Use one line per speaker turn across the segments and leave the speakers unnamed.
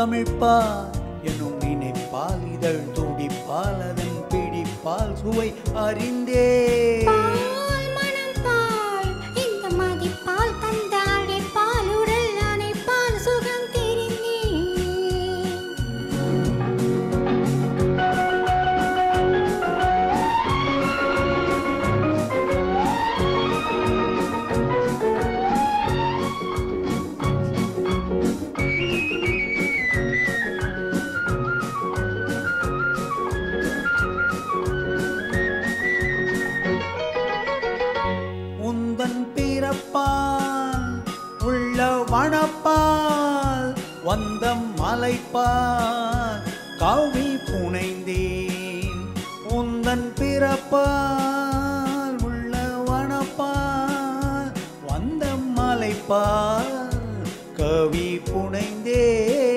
தமிழ்ப்பால் என்னும் நினைப்பால் இதழ் துடிப்பால் அதன் பிடிப்பால் சுவை அறிந்தே உள்ள வனப்பால் வந்த மலைப்பால் கவி புனைந்தேன் உந்தன் பிறப்பால் உள்ள வனப்பால் வந்த மலைப்பால் கவி புனைந்தேன்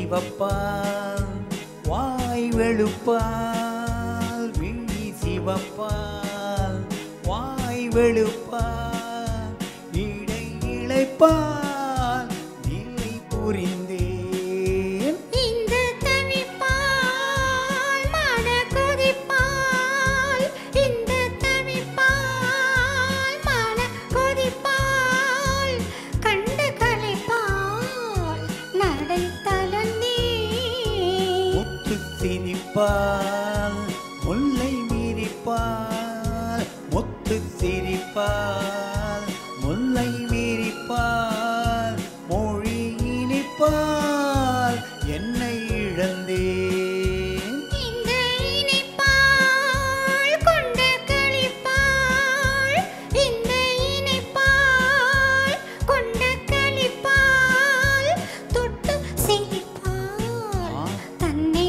சிவப்பால் வாய் வெளுப்பால் விழி சிவப்பால் வாய் வெளுப்பால் இடை இளைப்பால் நிலை புரிந்தேன்
இந்த தவிப்பால் மன கொதிப்பால் இந்த தவிப்பால் மன கொதிப்பால் கண்டு கலைப்பால் நடை
சிரிப்பால் முல்லை விரிப்பால் முத்து சிரிப்பால் முல்லை விரிப்பால் மொழி இனிப்பால் என்னை இழந்தேன்
இந்த இனிப்பால் கொண்ட களிப்பால் இந்த இனிப்பால் கொண்ட களிப்பால் தொட்டு சிரிப்பால் தன்னை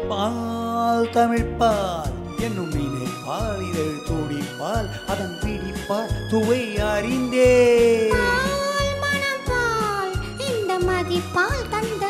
பால் தமிழ்ப்பால் என்னும் நினைப்பால் இதழ் துடிப்பால் அதன் பிடிப்பால் சுவை அறிந்தே
மனப்பால் இந்த மதிப்பால் தந்த